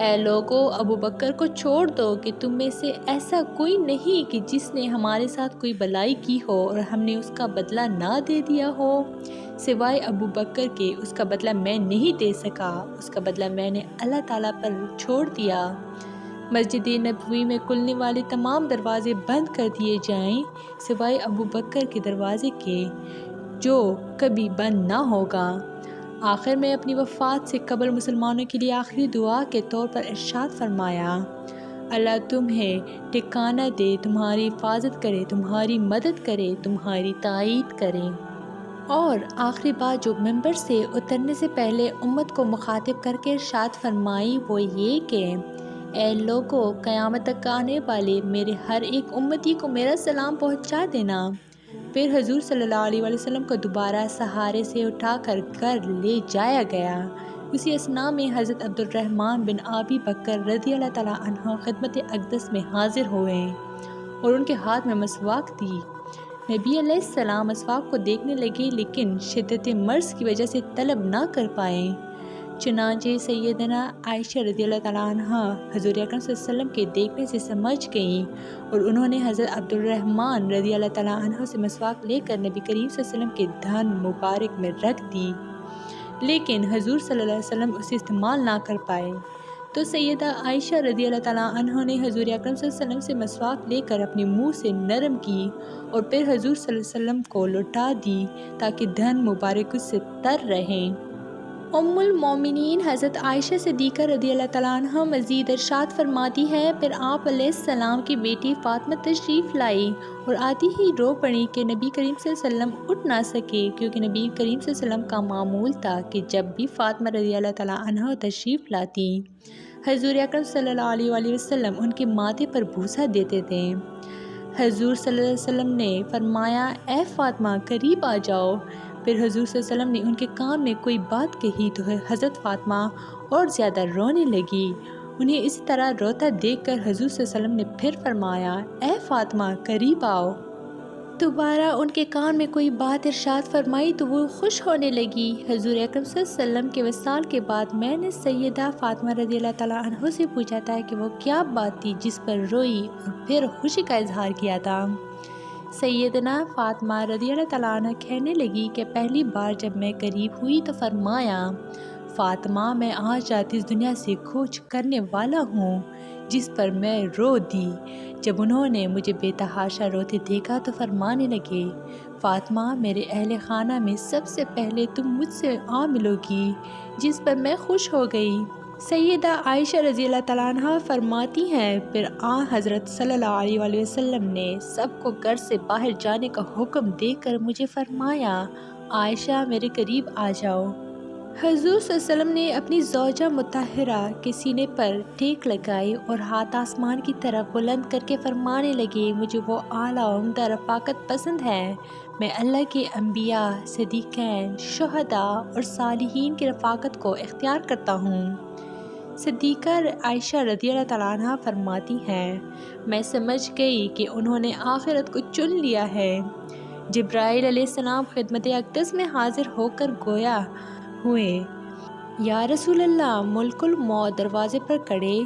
اے لوگو، ابو بکر کو چھوڑ دو کہ تم میں سے ایسا کوئی نہیں کہ جس نے ہمارے ساتھ کوئی بلائی کی ہو اور ہم نے اس کا بدلہ نہ دے دیا ہو، سوائے ابو بکر کے اس کا بدلہ میں نہیں دے سکا، اس کا بدلہ میں نے اللہ تعالیٰ پر چھوڑ دیا۔ مسجد نبوی میں کھلنے والے تمام دروازے بند کر دیے جائیں سوائے ابو بکر کے دروازے کے، جو کبھی بند نہ ہوگا۔ آخر میں اپنی وفات سے قبل مسلمانوں کے لیے آخری دعا کے طور پر ارشاد فرمایا، اللہ تمہیں ٹھکانہ دے، تمہاری حفاظت کرے، تمہاری مدد کرے، تمہاری تائید کرے۔ اور آخری بات جو منبر سے اترنے سے پہلے امت کو مخاطب کر کے ارشاد فرمائی وہ یہ کہ اے لوگو، قیامت تک آنے والے میرے ہر ایک امتی کو میرا سلام پہنچا دینا۔ پھر حضور صلی اللہ علیہ وسلم کو دوبارہ سہارے سے اٹھا کر گھر لے جایا گیا۔ اسی اثناء میں حضرت عبد الرحمن بن ابی بکر رضی اللہ تعالیٰ عنہ خدمت اقدس میں حاضر ہوئے اور ان کے ہاتھ میں مسواک تھی۔ نبی علیہ السلام مسواک کو دیکھنے لگے لیکن شدت مرض کی وجہ سے طلب نہ کر پائے۔ چنانچہ سیدنا عائشہ رضی اللہ تعالیٰ عنہ حضور اکرم صلی اللہ علیہ وسلم کے دیکھنے سے سمجھ گئیں اور انہوں نے حضرت عبد الرحمن رضی اللہ تعالیٰ عنہ سے مسواک لے کر نبی کریم صلی اللہ علیہ وسلم کے دہن مبارک میں رکھ دی، لیکن حضور صلی اللہ علیہ وسلم اسے استعمال نہ کر پائے۔ تو سیدہ عائشہ رضی اللہ تعالیٰ عنہ نے حضور اکرم صلی اللہ علیہ وسلم سے مسواک لے کر اپنے منہ سے نرم کی اور پھر حضور صلی اللہ علیہ وسلم کو لوٹا دی تاکہ دہن مبارک اس سے تر رہیں۔ ام المومنین حضرت عائشہ صدیقہ رضی اللہ تعالیٰ عنہ مزید ارشاد فرماتی ہے، پھر آپ علیہ السلام کی بیٹی فاطمہ تشریف لائی اور آتی ہی رو پڑی کہ نبی کریم صلی اللہ علیہ وسلم اٹھ نہ سکے، کیونکہ نبی کریم صلی اللہ علیہ وسلم کا معمول تھا کہ جب بھی فاطمہ رضی اللہ تعالیٰ عنہ تشریف لاتی، حضور اکرم صلی اللہ علیہ وسلم ان کے ماتھے پر بوسہ دیتے تھے۔ حضور صلی اللہ علیہ وسلم نے فرمایا، اے فاطمہ قریب آ جاؤ۔ پھر حضور صلی اللہ علیہ وسلم نے ان کے کان میں کوئی بات کہی تو حضرت فاطمہ اور زیادہ رونے لگی۔ انہیں اس طرح روتا دیکھ کر حضور صلی اللہ علیہ وسلم نے پھر فرمایا، اے فاطمہ قریب آؤ۔ دوبارہ ان کے کان میں کوئی بات ارشاد فرمائی تو وہ خوش ہونے لگی۔ حضور اکرم صلی اللہ علیہ وسلم کے وصال کے بعد میں نے سیدہ فاطمہ رضی اللہ تعالیٰ عنہ سے پوچھا تھا کہ وہ کیا بات تھی جس پر روئی اور پھر خوشی کا اظہار کیا تھا۔ سیدنا فاطمہ رضی اللہ تعالیٰ عنہ کہنے لگی کہ پہلی بار جب میں قریب ہوئی تو فرمایا، فاطمہ میں آج رات اس دنیا سے کوچ کرنے والا ہوں، جس پر میں رو دی۔ جب انہوں نے مجھے بے تحاشا روتے دیکھا تو فرمانے لگے، فاطمہ میرے اہل خانہ میں سب سے پہلے تم مجھ سے آ ملو گی، جس پر میں خوش ہو گئی۔ سیدہ عائشہ رضی اللہ تعالیٰ عنہ فرماتی ہیں، پھر حضرت صلی اللہ علیہ وسلم نے سب کو گھر سے باہر جانے کا حکم دے کر مجھے فرمایا، عائشہ میرے قریب آ جاؤ۔ حضور صلی اللہ علیہ وسلم نے اپنی زوجہ مطہرہ کے سینے پر ٹیک لگائی اور ہاتھ آسمان کی طرف بلند کر کے فرمانے لگے، مجھے وہ اعلیٰ عمدہ رفاقت پسند ہے، میں اللہ کے انبیاء، صدیقین، شہداء اور صالحین کی رفاقت کو اختیار کرتا ہوں۔ صدیقہ عائشہ رضی اللہ تعالیٰ عنہ فرماتی ہیں، میں سمجھ گئی کہ انہوں نے آخرت کو چن لیا ہے۔ جبرائیل علیہ السلام خدمت اقدس میں حاضر ہو کر گویا ہوئے، یا رسول اللہ، ملک الموت دروازے پر کھڑے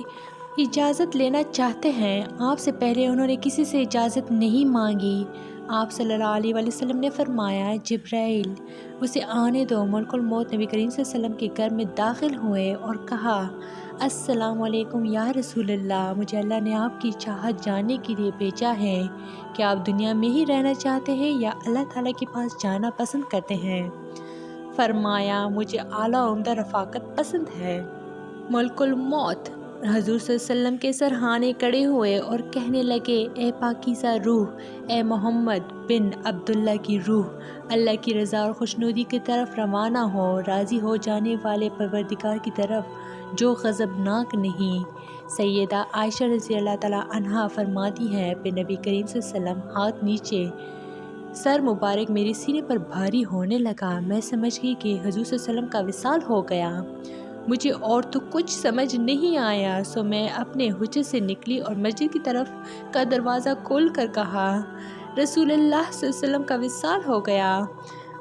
اجازت لینا چاہتے ہیں۔ آپ سے پہلے انہوں نے کسی سے اجازت نہیں مانگی۔ آپ صلی اللہ علیہ وسلم نے فرمایا، جبرائیل اسے آنے دو۔ ملک الموت نبی کریم صلی اللہ علیہ وسلم کے گھر میں داخل ہوئے اور کہا، السلام علیکم یا رسول اللہ، مجھے اللہ نے آپ کی چاہت جاننے کے لیے بھیجا ہے کہ آپ دنیا میں ہی رہنا چاہتے ہیں یا اللہ تعالیٰ کے پاس جانا پسند کرتے ہیں؟ فرمایا، مجھے اعلیٰ عمدہ رفاقت پسند ہے۔ ملک الموت حضور صلی اللہ علیہ وسلم کے سرہانے کھڑے ہوئے اور کہنے لگے، اے پاکیزہ روح، اے محمد بن عبداللہ کی روح، اللہ کی رضا اور خوشنودی کی طرف روانہ ہو، راضی ہو جانے والے پروردگار کی طرف جو غضبناک نہیں۔ سیدہ عائشہ رضی اللہ تعالیٰ عنہا فرماتی ہیں، پھر نبی کریم صلی اللہ علیہ وسلم ہاتھ نیچے، سر مبارک میرے سینے پر بھاری ہونے لگا۔ میں سمجھ گئی کہ حضور صلی اللہ علیہ وسلم کا وصال ہو گیا۔ مجھے اور تو کچھ سمجھ نہیں آیا، سو میں اپنے حجرے سے نکلی اور مسجد کی طرف کا دروازہ کھول کر کہا، رسول اللہ صلی اللہ علیہ وسلم کا وصال ہو گیا۔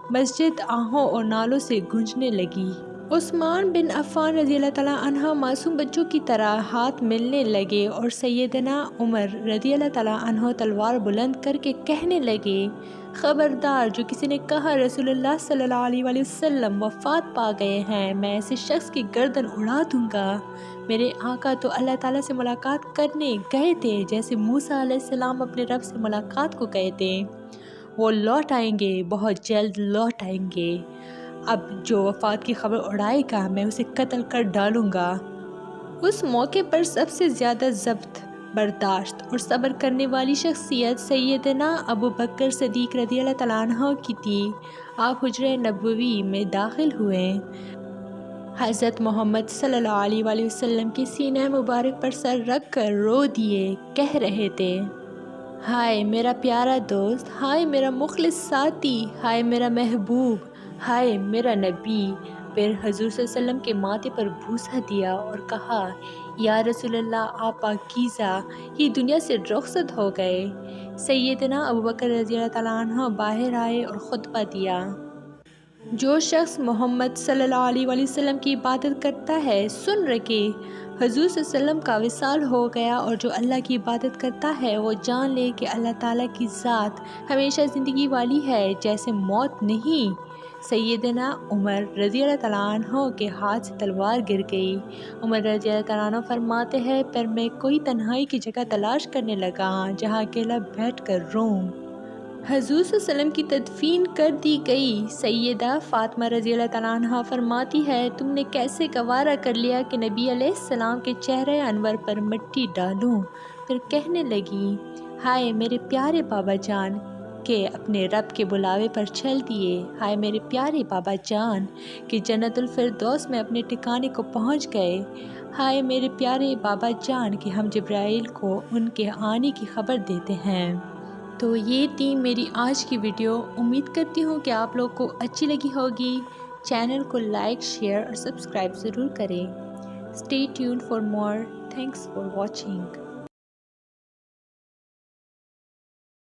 مسجد آہوں اور نالوں سے گونجنے لگی۔ عثمان بن عفان رضی اللہ تعالیٰ عنہ معصوم بچوں کی طرح ہاتھ ملنے لگے اور سیدنا عمر رضی اللہ تعالیٰ عنہ تلوار بلند کر کے کہنے لگے، خبردار، جو کسی نے کہا رسول اللہ صلی اللہ علیہ وآلہ وسلم وفات پا گئے ہیں، میں ایسے شخص کی گردن اڑا دوں گا۔ میرے آقا تو اللہ تعالیٰ سے ملاقات کرنے گئے تھے جیسے موسیٰ علیہ السلام اپنے رب سے ملاقات کو گئے تھے۔ وہ لوٹ آئیں گے، بہت جلد لوٹ آئیں گے۔ اب جو وفات کی خبر اڑائے گا میں اسے قتل کر ڈالوں گا۔ اس موقع پر سب سے زیادہ ضبط برداشت اور صبر کرنے والی شخصیت سیدنا ابو بکر صدیق رضی اللہ تعالیٰ عنہ کی تھی۔ آپ حجرہ نبوی میں داخل ہوئے، حضرت محمد صلی اللہ علیہ وآلہ وسلم کے سینہ مبارک پر سر رکھ کر رو دیے، کہہ رہے تھے، ہائے میرا پیارا دوست، ہائے میرا مخلص ساتھی، ہائے میرا محبوب، ہائے میرا نبی۔ پھر حضور صلی اللہ علیہ وسلم کے ماتھے پر بوسہ دیا اور کہا، یا رسول اللہ، آپ پاکیزہ یہ دنیا سے رخصت ہو گئے۔ سیدنا ابوبکر رضی اللہ تعالیٰ عنہ باہر آئے اور خطبہ دیا، جو شخص محمد صلی اللہ علیہ وآلہ وسلم کی عبادت کرتا ہے سن رکھے، حضور صلی اللہ علیہ وسلم کا وصال ہو گیا، اور جو اللہ کی عبادت کرتا ہے وہ جان لے کہ اللہ تعالیٰ کی ذات ہمیشہ زندگی والی ہے، جیسے موت نہیں۔ سیدنا عمر رضی اللہ تعالیٰ عنہ کے ہاتھ سے تلوار گر گئی۔ عمر رضی اللہ تعالیٰ عنہ فرماتے ہیں، پھر میں کوئی تنہائی کی جگہ تلاش کرنے لگا جہاں اکیلا بیٹھ کر روں۔ حضور صلی اللہ علیہ وسلم کی تدفین کر دی گئی۔ سیدہ فاطمہ رضی اللہ تعالیٰ عنہ فرماتی ہے، تم نے کیسے گوارا کر لیا کہ نبی علیہ السلام کے چہرے انور پر مٹی ڈالوں؟ پھر کہنے لگی، ہائے میرے پیارے بابا جان کہ اپنے رب کے بلاوے پر چل دیے، ہائے میرے پیارے بابا جان کہ جنت الفردوس میں اپنے ٹھکانے کو پہنچ گئے، ہائے میرے پیارے بابا جان کہ ہم جبرائیل کو ان کے آنے کی خبر دیتے ہیں۔ تو یہ تھی میری آج کی ویڈیو، امید کرتی ہوں کہ آپ لوگ کو اچھی لگی ہوگی۔ چینل کو لائک، شیئر اور سبسکرائب ضرور کریں۔ Stay tuned for more. Thanks for watching.